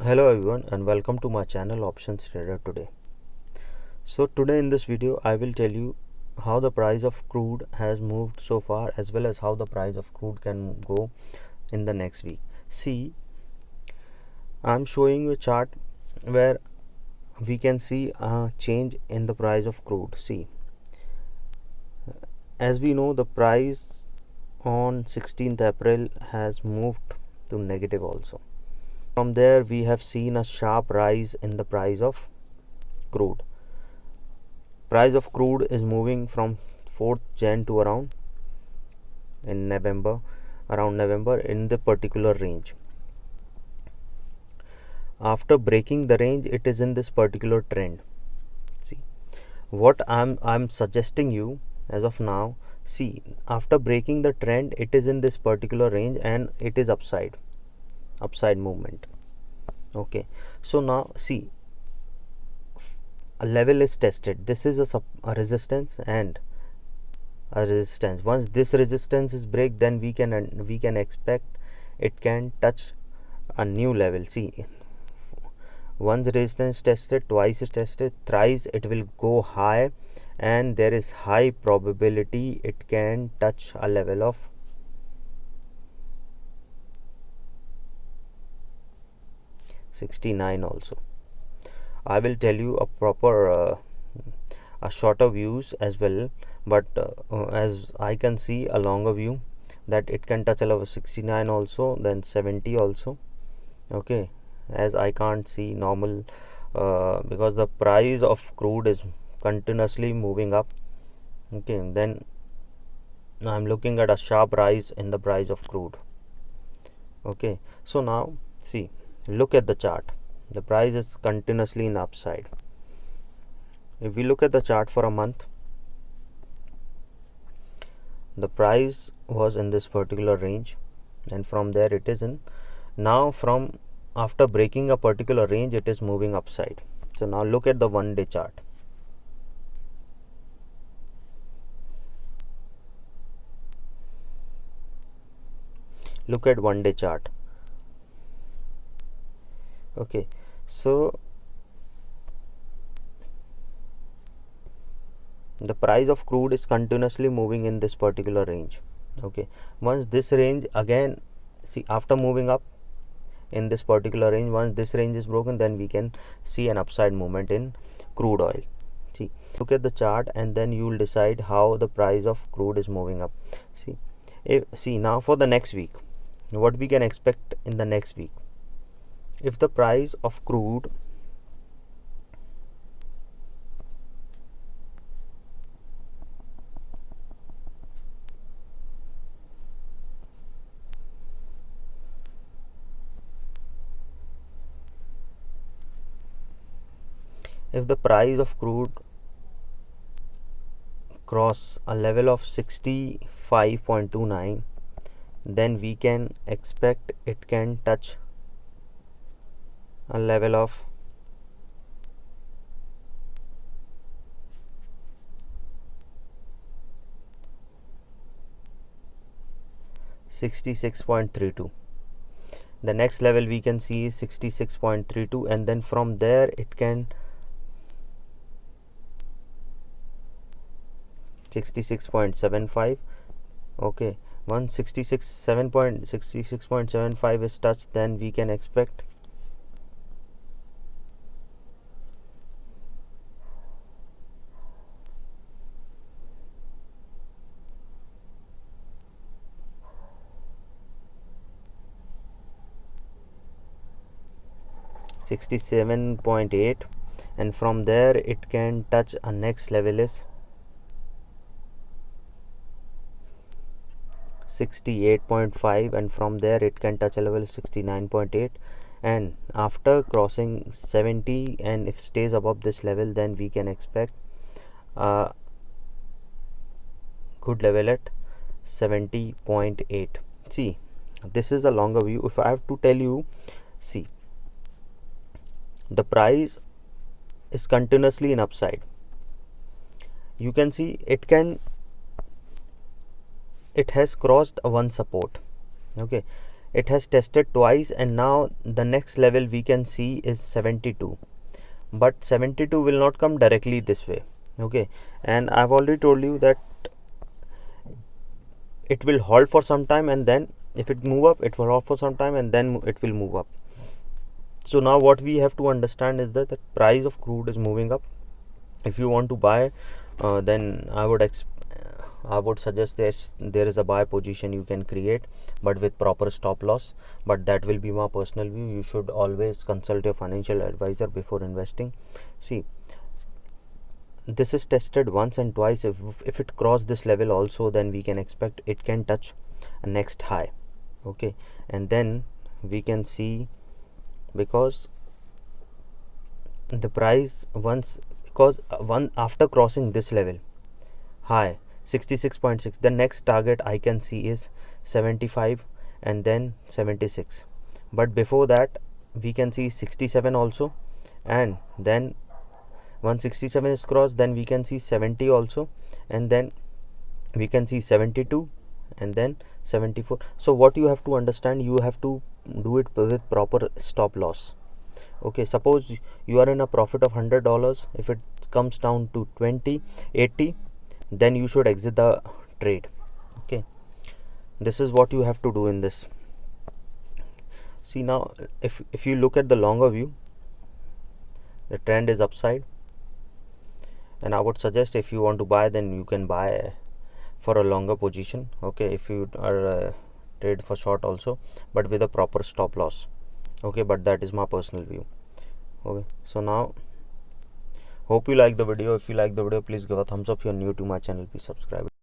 Hello everyone and welcome to my channel Options Trader today. So today in this video I will tell you how the price of crude has moved so far, as well as how the price of crude can go in the next week. See, I'm showing you a chart where we can see a change in the price of crude. See, as we know, the price on 16th April has moved to negative also. From there we have seen a sharp rise in the price of crude. Price of crude is moving from 4th Jan to around November in the particular range. After breaking the range, it is in this particular trend. See, what I'm suggesting you as of now, see, after breaking the trend, it is in this particular range and it is upside movement. Okay, so now see, a level is tested. This is a resistance and a resistance. Once this resistance is break, then we can expect it can touch a new level. See, once resistance tested, twice is tested, thrice it will go high, and there is high probability it can touch a level of 69 also. I will tell you a proper a shorter views as well, but as I can see a longer view that it can touch a level 69 also, then 70 also. Okay, as I can't see normal because the price of crude is continuously moving up. Okay, then I'm looking at a sharp rise in the price of crude. Okay, so now see, look at the chart. The price is continuously in upside. If we look at the chart for a month, the price was in this particular range, and from there it is in. Now from after breaking a particular range, it is moving upside. So now look at the 1 day chart. Look at 1 day chart. Okay, so the price of crude is continuously moving in this particular range. Okay, once this range again, see, after moving up in this particular range, once this range is broken, then we can see an upside movement in crude oil. See, look at the chart and then you will decide how the price of crude is moving up. See now for the next week, what we can expect in the next week. If the price of crude cross a level of 65.29, then we can expect it can touch a level of 66.32. The next level we can see is 66.32, and then from there it can 66.75. okay, once 66.75 is touched, then we can expect 67.8, and from there it can touch a next level is 68.5, and from there it can touch a level 69.8, and after crossing 70, and if stays above this level, then we can expect a good level at 70.8. see, this is a longer view. If I have to tell you, see, the price is continuously in upside. You can see it has crossed one support. Okay, it has tested twice, and now the next level we can see is 72, but 72 will not come directly this way. Okay, and I've already told you that it will halt for some time, and then if it move up, it will halt for some time, and then it will move up. So now what we have to understand is that the price of crude is moving up. If you want to buy, then I would suggest there is a buy position you can create, but with proper stop loss. But that will be my personal view. You should always consult your financial advisor before investing. See, this is tested once and twice. If it cross this level also, then we can expect it can touch a next high. Okay, and then we can see, because the price once, because one after crossing this level high 66.6, the next target I can see is 75 and then 76. But before that we can see 67 also, and then 167 is crossed, then we can see 70 also, and then we can see 72 and then 74. So what you have to understand, you have to do it with proper stop loss. Okay, suppose you are in a profit of $100. If it comes down to 80, then you should exit the trade. Okay, this is what you have to do in this. See, now if you look at the longer view, the trend is upside, and I would suggest if you want to buy, then you can buy for a longer position. Okay, if you are trade for short also, but with a proper stop loss. Okay, but that is my personal view. Okay, so now hope you like the video. If you like the video, please give a thumbs up. If you are new to my channel, please subscribe.